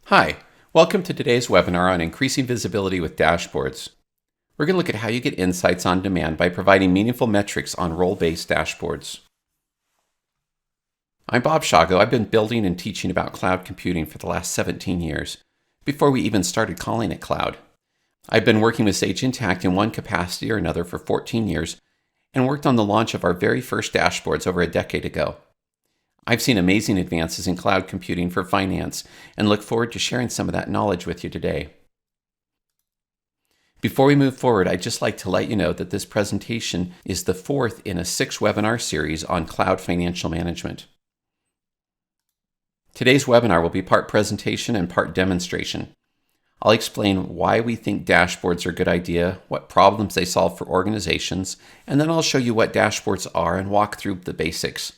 Hi, welcome to today's webinar on increasing visibility with dashboards. We're going to look at how you get insights on demand by providing meaningful metrics on role-based dashboards. I'm Bob Shago. I've been building and teaching about cloud computing for the last 17 years, before we even started calling it cloud. I've been working with Sage Intacct in one capacity or another for 14 years and worked on the launch of our very first dashboards over a decade ago. I've seen amazing advances in cloud computing for finance and look forward to sharing some of that knowledge with you today. Before we move forward, I'd just like to let you know that this presentation is the fourth in a 6-webinar series on cloud financial management. Today's webinar will be part presentation and part demonstration. I'll explain why we think dashboards are a good idea, what problems they solve for organizations, and then I'll show you what dashboards are and walk through the basics.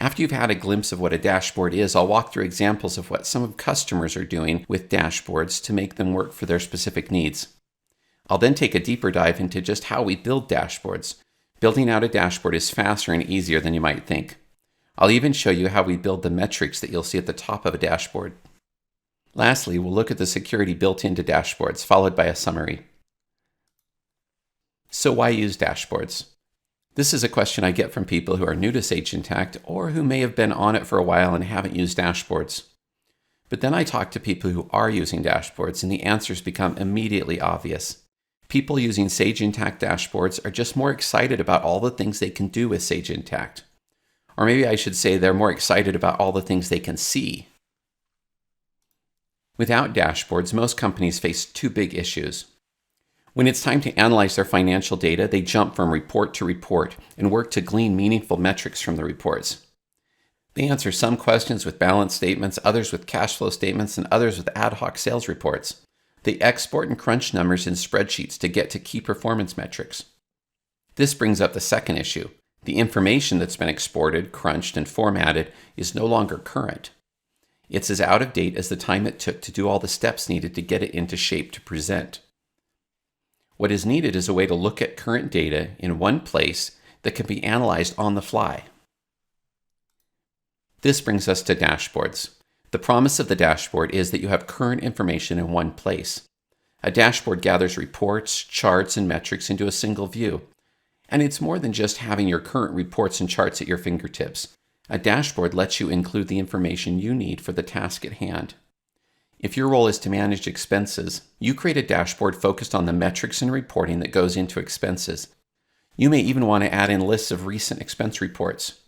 After you've had a glimpse of what a dashboard is, I'll walk through examples of what some of customers are doing with dashboards to make them work for their specific needs. I'll then take a deeper dive into just how we build dashboards. Building out a dashboard is faster and easier than you might think. I'll even show you how we build the metrics that you'll see at the top of a dashboard. Lastly, we'll look at the security built into dashboards, followed by a summary. So why use dashboards? This is a question I get from people who are new to Sage Intacct or who may have been on it for a while and haven't used dashboards. But then I talk to people who are using dashboards and the answers become immediately obvious. People using Sage Intacct dashboards are just more excited about all the things they can do with Sage Intacct. Or maybe I should say they're more excited about all the things they can see. Without dashboards, most companies face two big issues. When it's time to analyze their financial data, they jump from report to report and work to glean meaningful metrics from the reports. They answer some questions with balance statements, others with cash flow statements, and others with ad hoc sales reports. They export and crunch numbers in spreadsheets to get to key performance metrics. This brings up the second issue. The information that's been exported, crunched, and formatted is no longer current. It's as out of date as the time it took to do all the steps needed to get it into shape to present. What is needed is a way to look at current data in one place that can be analyzed on the fly. This brings us to dashboards. The promise of the dashboard is that you have current information in one place. A dashboard gathers reports, charts, and metrics into a single view. And it's more than just having your current reports and charts at your fingertips. A dashboard lets you include the information you need for the task at hand. If your role is to manage expenses, you create a dashboard focused on the metrics and reporting that goes into expenses. You may even want to add in lists of recent expense reports.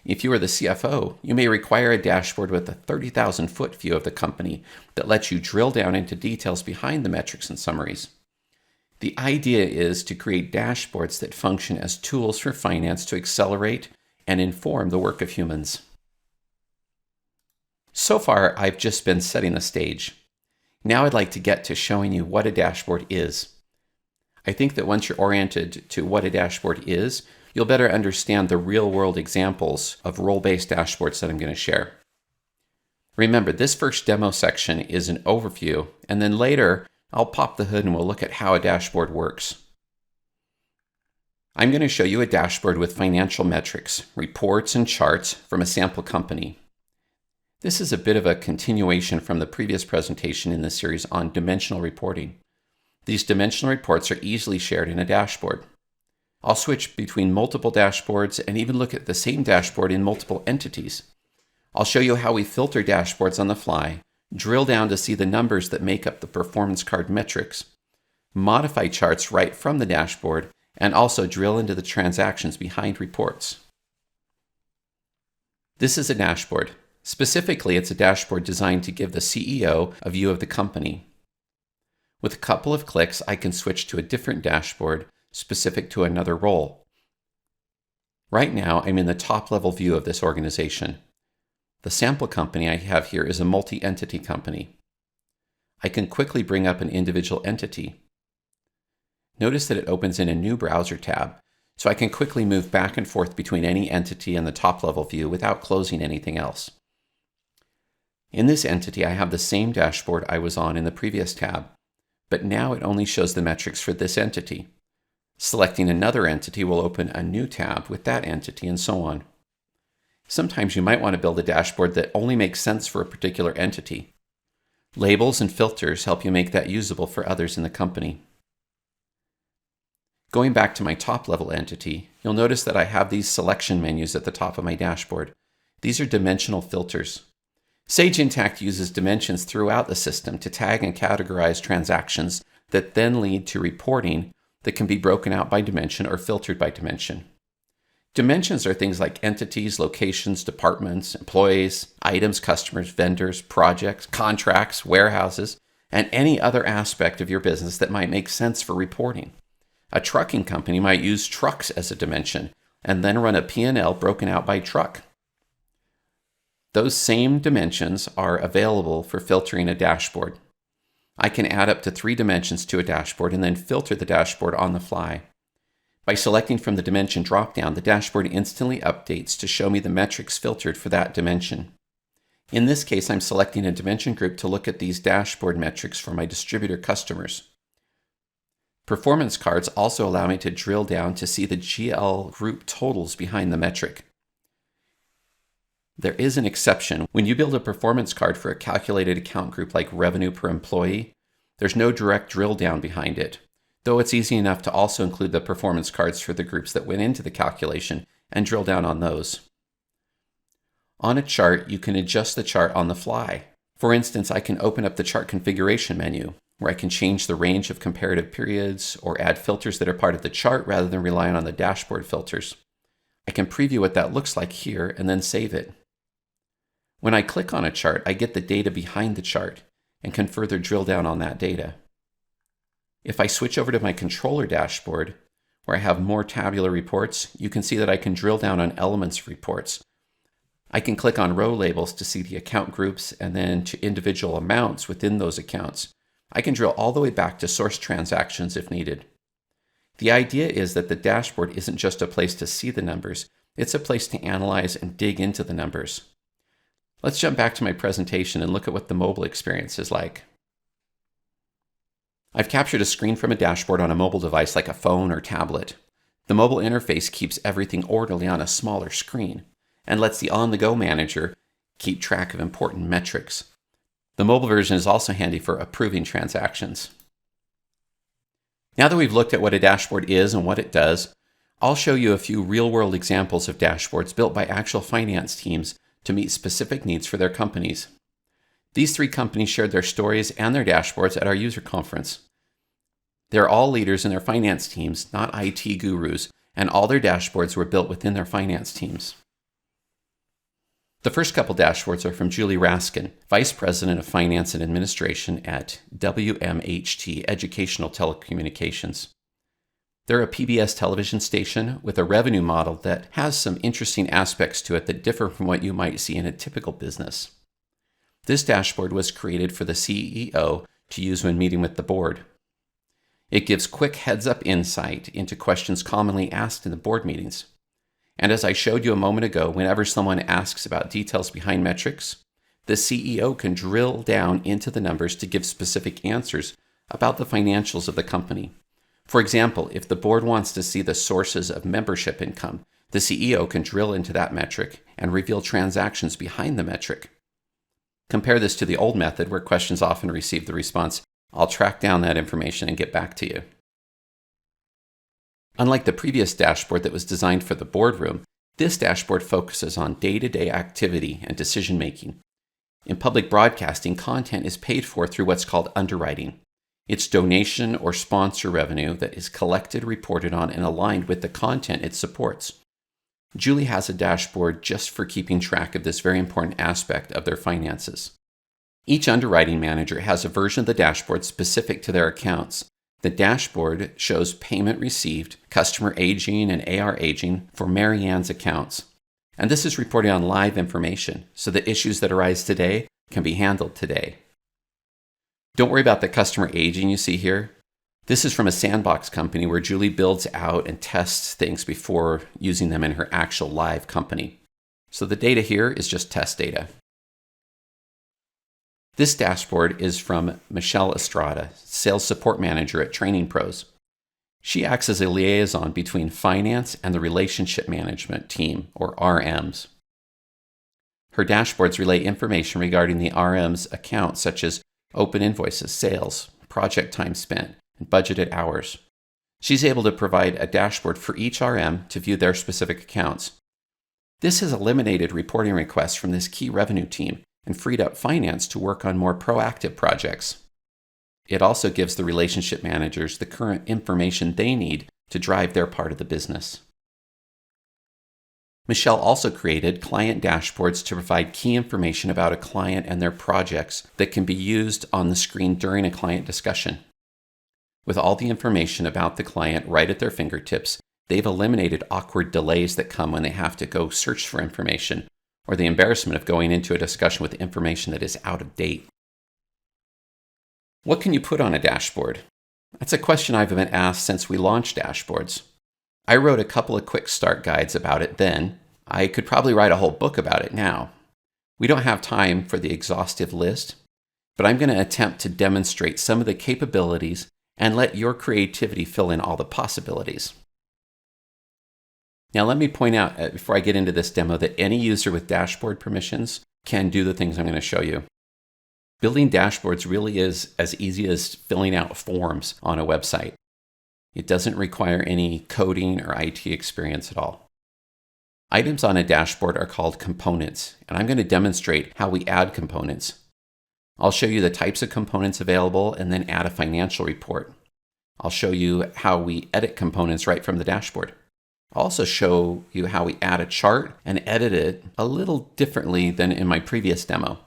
If you are the CFO, you may require a dashboard with a 30,000-foot view of the company that lets you drill down into details behind the metrics and summaries. The idea is to create dashboards that function as tools for finance to accelerate and inform the work of humans. So far, I've just been setting the stage. Now I'd like to get to showing you what a dashboard is. I think that once you're oriented to what a dashboard is, you'll better understand the real-world examples of role-based dashboards that I'm going to share. Remember, this first demo section is an overview, and then later I'll pop the hood and we'll look at how a dashboard works. I'm going to show you a dashboard with financial metrics, reports, and charts from a sample company. This is a bit of a continuation from the previous presentation in this series on dimensional reporting. These dimensional reports are easily shared in a dashboard. I'll switch between multiple dashboards and even look at the same dashboard in multiple entities. I'll show you how we filter dashboards on the fly, drill down to see the numbers that make up the performance card metrics, modify charts right from the dashboard, and also drill into the transactions behind reports. This is a dashboard. Specifically, it's a dashboard designed to give the CEO a view of the company. With a couple of clicks, I can switch to a different dashboard specific to another role. Right now, I'm in the top-level view of this organization. The sample company I have here is a multi-entity company. I can quickly bring up an individual entity. Notice that it opens in a new browser tab, so I can quickly move back and forth between any entity and the top-level view without closing anything else. In this entity, I have the same dashboard I was on in the previous tab, but now it only shows the metrics for this entity. Selecting another entity will open a new tab with that entity, and so on. Sometimes you might want to build a dashboard that only makes sense for a particular entity. Labels and filters help you make that usable for others in the company. Going back to my top-level entity, you'll notice that I have these selection menus at the top of my dashboard. These are dimensional filters. Sage Intacct uses dimensions throughout the system to tag and categorize transactions that then lead to reporting that can be broken out by dimension or filtered by dimension. Dimensions are things like entities, locations, departments, employees, items, customers, vendors, projects, contracts, warehouses, and any other aspect of your business that might make sense for reporting. A trucking company might use trucks as a dimension and then run a P&L broken out by truck. Those same dimensions are available for filtering a dashboard. I can add up to 3 dimensions to a dashboard and then filter the dashboard on the fly. By selecting from the dimension dropdown, the dashboard instantly updates to show me the metrics filtered for that dimension. In this case, I'm selecting a dimension group to look at these dashboard metrics for my distributor customers. Performance cards also allow me to drill down to see the GL group totals behind the metric. There is an exception. When you build a performance card for a calculated account group like revenue per employee, there's no direct drill down behind it, though it's easy enough to also include the performance cards for the groups that went into the calculation and drill down on those. On a chart, you can adjust the chart on the fly. For instance, I can open up the chart configuration menu, where I can change the range of comparative periods or add filters that are part of the chart rather than relying on the dashboard filters. I can preview what that looks like here and then save it. When I click on a chart, I get the data behind the chart and can further drill down on that data. If I switch over to my controller dashboard, where I have more tabular reports, you can see that I can drill down on elements of reports. I can click on row labels to see the account groups and then to individual amounts within those accounts. I can drill all the way back to source transactions if needed. The idea is that the dashboard isn't just a place to see the numbers, it's a place to analyze and dig into the numbers. Let's jump back to my presentation and look at what the mobile experience is like. I've captured a screen from a dashboard on a mobile device like a phone or tablet. The mobile interface keeps everything orderly on a smaller screen and lets the on-the-go manager keep track of important metrics. The mobile version is also handy for approving transactions. Now that we've looked at what a dashboard is and what it does, I'll show you a few real-world examples of dashboards built by actual finance teams to meet specific needs for their companies. These 3 companies shared their stories and their dashboards at our user conference. They're all leaders in their finance teams, not IT gurus, and all their dashboards were built within their finance teams. The first couple dashboards are from Julie Raskin, Vice President of Finance and Administration at WMHT Educational Telecommunications. They're a PBS television station with a revenue model that has some interesting aspects to it that differ from what you might see in a typical business. This dashboard was created for the CEO to use when meeting with the board. It gives quick heads-up insight into questions commonly asked in the board meetings. And as I showed you a moment ago, whenever someone asks about details behind metrics, the CEO can drill down into the numbers to give specific answers about the financials of the company. For example, if the board wants to see the sources of membership income, the CEO can drill into that metric and reveal transactions behind the metric. Compare this to the old method where questions often receive the response, "I'll track down that information and get back to you." Unlike the previous dashboard that was designed for the boardroom, this dashboard focuses on day-to-day activity and decision-making. In public broadcasting, content is paid for through what's called underwriting. It's donation or sponsor revenue that is collected, reported on, and aligned with the content it supports. Julie has a dashboard just for keeping track of this very important aspect of their finances. Each underwriting manager has a version of the dashboard specific to their accounts. The dashboard shows payment received, customer aging, and AR aging for Mary Ann's accounts. And this is reporting on live information, so the issues that arise today can be handled today. Don't worry about the customer aging you see here. This is from a sandbox company where Julie builds out and tests things before using them in her actual live company. So the data here is just test data. This dashboard is from Michelle Estrada, Sales Support Manager at Training Pros. She acts as a liaison between finance and the Relationship Management Team, or RMs. Her dashboards relay information regarding the RM's accounts, such as open invoices, sales, project time spent, and budgeted hours. She's able to provide a dashboard for each RM to view their specific accounts. This has eliminated reporting requests from this key revenue team and freed up finance to work on more proactive projects. It also gives the relationship managers the current information they need to drive their part of the business. Michelle also created client dashboards to provide key information about a client and their projects that can be used on the screen during a client discussion. With all the information about the client right at their fingertips, they've eliminated awkward delays that come when they have to go search for information, or the embarrassment of going into a discussion with information that is out of date. What can you put on a dashboard? That's a question I've been asked since we launched dashboards. I wrote a couple of quick start guides about it then. I could probably write a whole book about it now. We don't have time for the exhaustive list, but I'm going to attempt to demonstrate some of the capabilities and let your creativity fill in all the possibilities. Now let me point out before I get into this demo that any user with dashboard permissions can do the things I'm going to show you. Building dashboards really is as easy as filling out forms on a website. It doesn't require any coding or IT experience at all. Items on a dashboard are called components, and I'm going to demonstrate how we add components. I'll show you the types of components available and then add a financial report. I'll show you how we edit components right from the dashboard. I'll also show you how we add a chart and edit it a little differently than in my previous demo.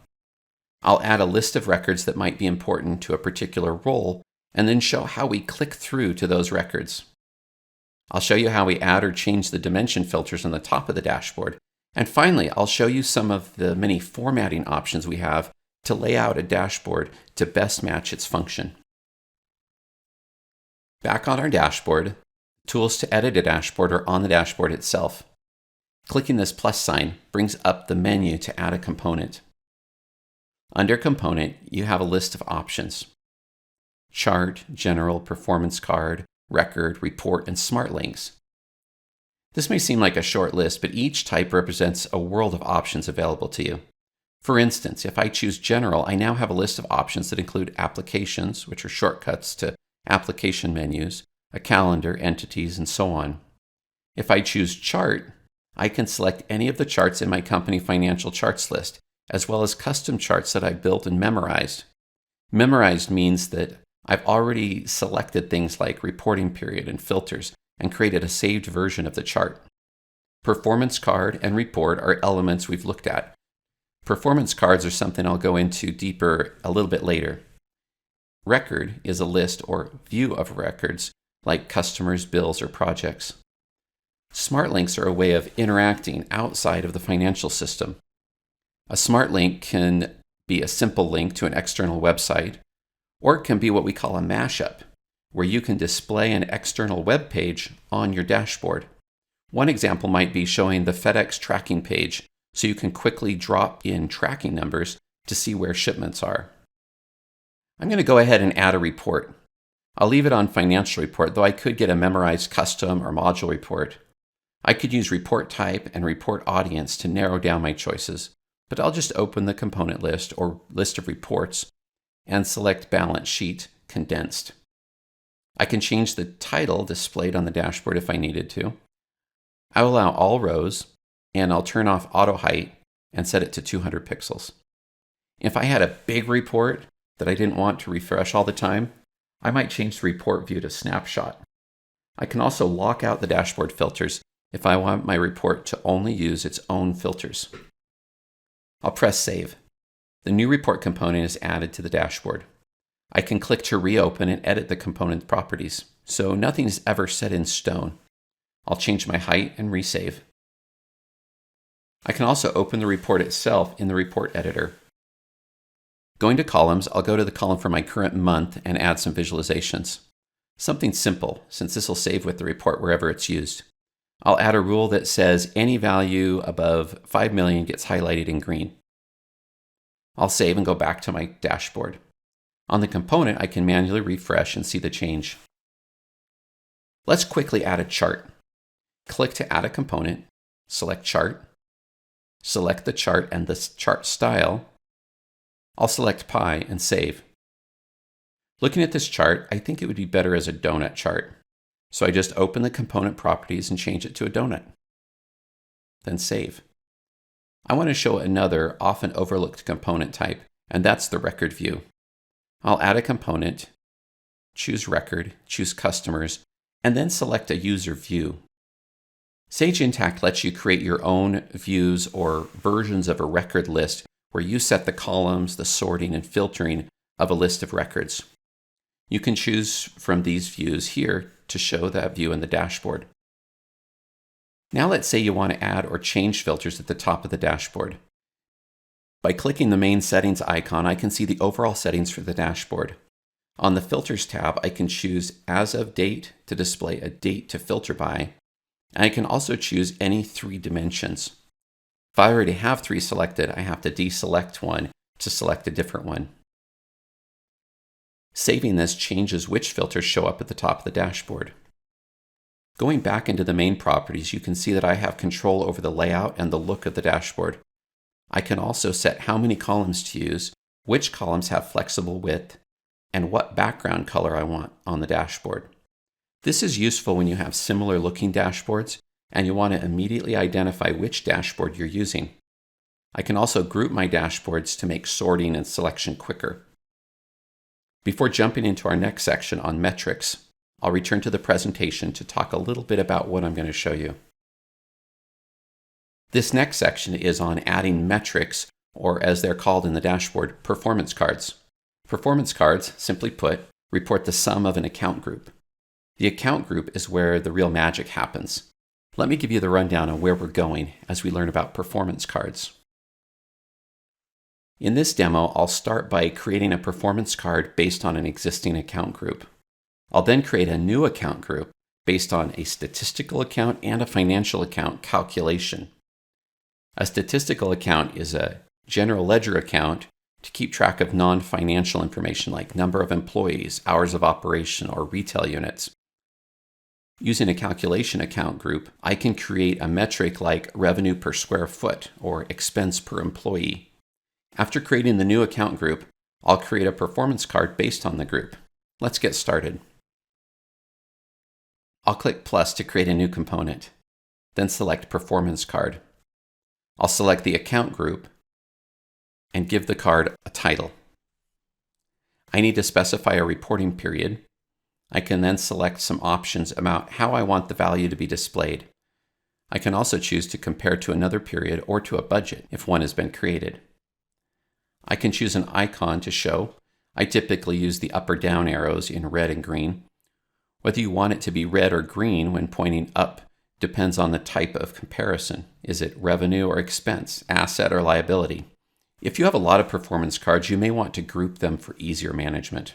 I'll add a list of records that might be important to a particular role and then show how we click through to those records. I'll show you how we add or change the dimension filters on the top of the dashboard. And finally, I'll show you some of the many formatting options we have to lay out a dashboard to best match its function. Back on our dashboard, tools to edit a dashboard are on the dashboard itself. Clicking this plus sign brings up the menu to add a component. Under Component, you have a list of options: Chart, General, Performance Card, Record, Report, and Smart Links. This may seem like a short list, but each type represents a world of options available to you. For instance, if I choose General, I now have a list of options that include applications, which are shortcuts to application menus, a calendar, entities, and so on. If I choose Chart, I can select any of the charts in my company financial charts list, as well as custom charts that I built and memorized. Memorized means that I've already selected things like reporting period and filters and created a saved version of the chart. Performance card and report are elements we've looked at. Performance cards are something I'll go into deeper a little bit later. Record is a list or view of records like customers, bills, or projects. Smart links are a way of interacting outside of the financial system. A smart link can be a simple link to an external website, or it can be what we call a mashup, where you can display an external web page on your dashboard. One example might be showing the FedEx tracking page, so you can quickly drop in tracking numbers to see where shipments are. I'm going to go ahead and add a report. I'll leave it on Financial Report, though I could get a memorized custom or module report. I could use report type and report audience to narrow down my choices, but I'll just open the component list or list of reports and select Balance Sheet Condensed. I can change the title displayed on the dashboard if I needed to. I will allow all rows, and I'll turn off auto height and set it to 200 pixels. If I had a big report that I didn't want to refresh all the time, I might change the report view to snapshot. I can also lock out the dashboard filters if I want my report to only use its own filters. I'll press Save. The new report component is added to the dashboard. I can click to reopen and edit the component properties, so nothing is ever set in stone. I'll change my height and resave. I can also open the report itself in the report editor. Going to columns, I'll go to the column for my current month and add some visualizations. Something simple, since this will save with the report wherever it's used. I'll add a rule that says any value above 5 million gets highlighted in green. I'll save and go back to my dashboard. On the component, I can manually refresh and see the change. Let's quickly add a chart. Click to add a component, select Chart, select the chart and the chart style. I'll select Pie and save. Looking at this chart, I think it would be better as a donut chart. So I just open the component properties and change it to a donut. Then save. I want to show another often overlooked component type, and that's the record view. I'll add a component, choose record, choose customers, and then select a user view. Sage Intacct lets you create your own views or versions of a record list where you set the columns, the sorting, and filtering of a list of records. You can choose from these views here to show that view in the dashboard. Now let's say you want to add or change filters at the top of the dashboard. By clicking the main settings icon, I can see the overall settings for the dashboard. On the Filters tab, I can choose As of Date to display a date to filter by, and I can also choose any 3 dimensions. If I already have 3 selected, I have to deselect one to select a different one. Saving this changes which filters show up at the top of the dashboard. Going back into the main properties, you can see that I have control over the layout and the look of the dashboard. I can also set how many columns to use, which columns have flexible width, and what background color I want on the dashboard. This is useful when you have similar looking dashboards and you want to immediately identify which dashboard you're using. I can also group my dashboards to make sorting and selection quicker. Before jumping into our next section on metrics, I'll return to the presentation to talk a little bit about what I'm going to show you. This next section is on adding metrics, or as they're called in the dashboard, performance cards. Performance cards, simply put, report the sum of an account group. The account group is where the real magic happens. Let me give you the rundown on where we're going as we learn about performance cards. In this demo, I'll start by creating a performance card based on an existing account group. I'll then create a new account group based on a statistical account and a financial account calculation. A statistical account is a general ledger account to keep track of non-financial information like number of employees, hours of operation, or retail units. Using a calculation account group, I can create a metric like revenue per square foot or expense per employee. After creating the new account group, I'll create a performance card based on the group. Let's get started. I'll click plus to create a new component, then select Performance Card. I'll select the account group and give the card a title. I need to specify a reporting period. I can then select some options about how I want the value to be displayed. I can also choose to compare to another period or to a budget if one has been created. I can choose an icon to show. I typically use the up or down arrows in red and green. Whether you want it to be red or green when pointing up depends on the type of comparison. Is it revenue or expense, asset or liability? If you have a lot of performance cards, you may want to group them for easier management.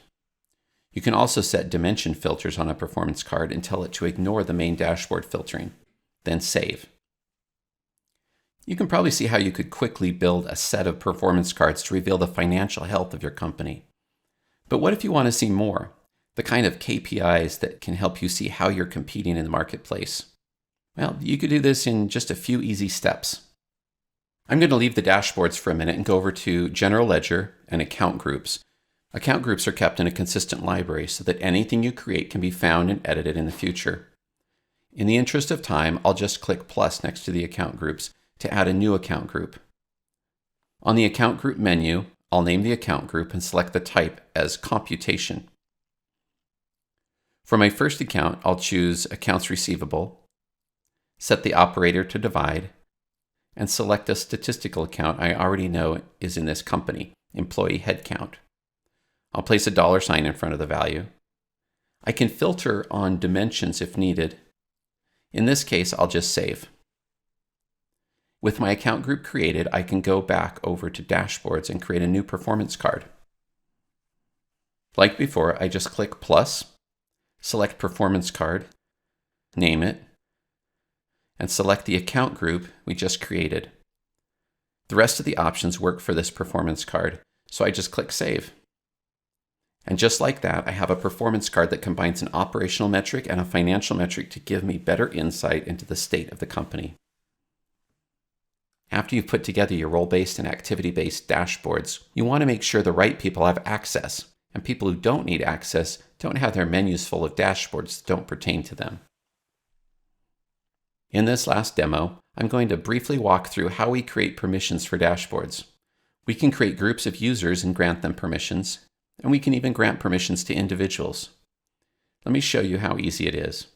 You can also set dimension filters on a performance card and tell it to ignore the main dashboard filtering. Then save. You can probably see how you could quickly build a set of performance cards to reveal the financial health of your company. But what if you want to see more? The kind of KPIs that can help you see how you're competing in the marketplace. Well, you could do this in just a few easy steps. I'm going to leave the dashboards for a minute and go over to General Ledger and Account Groups. Account groups are kept in a consistent library so that anything you create can be found and edited in the future. In the interest of time, I'll just click plus next to the account groups to add a new account group. On the Account Group menu, I'll name the account group and select the type as Computation. For my first account, I'll choose Accounts Receivable, set the operator to divide, and select a statistical account I already know is in this company, Employee Headcount. I'll place a $sign in front of the value. I can filter on dimensions if needed. In this case, I'll just save. With my account group created, I can go back over to Dashboards and create a new performance card. Like before, I just click plus, select Performance Card, name it, and select the account group we just created. The rest of the options work for this performance card, so I just click Save. And just like that, I have a performance card that combines an operational metric and a financial metric to give me better insight into the state of the company. After you've put together your role-based and activity-based dashboards, you want to make sure the right people have access. and people who don't need access don't have their menus full of dashboards that don't pertain to them. In this last demo, I'm going to briefly walk through how we create permissions for dashboards. We can create groups of users and grant them permissions, and we can even grant permissions to individuals. Let me show you how easy it is.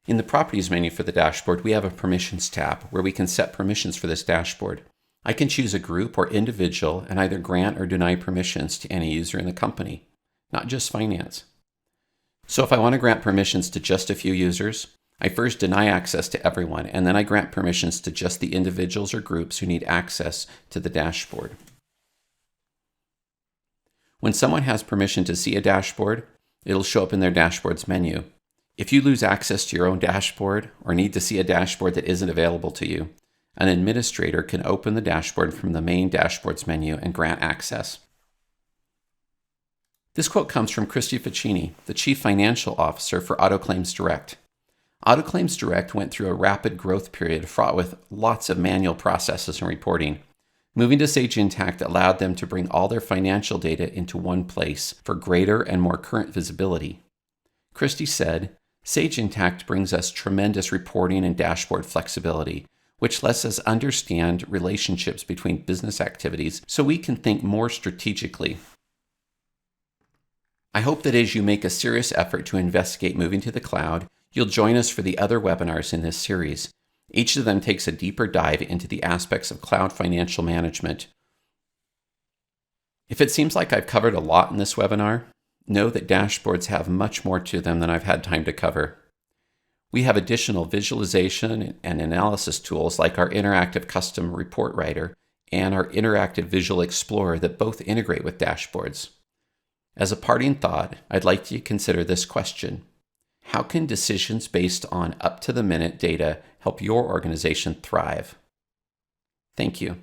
In the Properties menu for the dashboard, we have a Permissions tab where we can set permissions for this dashboard. I can choose a group or individual and either grant or deny permissions to any user in the company, not just finance. So if I want to grant permissions to just a few users, I first deny access to everyone, and then I grant permissions to just the individuals or groups who need access to the dashboard. When someone has permission to see a dashboard, it'll show up in their dashboards menu. If you lose access to your own dashboard or need to see a dashboard that isn't available to you, an administrator can open the dashboard from the main dashboards menu and grant access. This quote comes from Christy Ficini, the Chief Financial Officer for AutoClaims Direct. AutoClaims Direct went through a rapid growth period fraught with lots of manual processes and reporting. Moving to Sage Intacct allowed them to bring all their financial data into one place for greater and more current visibility. Christy said, "Sage Intacct brings us tremendous reporting and dashboard flexibility, which lets us understand relationships between business activities so we can think more strategically." I hope that as you make a serious effort to investigate moving to the cloud, you'll join us for the other webinars in this series. Each of them takes a deeper dive into the aspects of cloud financial management. If it seems like I've covered a lot in this webinar, know that dashboards have much more to them than I've had time to cover. We have additional visualization and analysis tools like our interactive custom report writer and our interactive visual explorer that both integrate with dashboards. As a parting thought, I'd like you to consider this question. How can decisions based on up-to-the-minute data help your organization thrive? Thank you.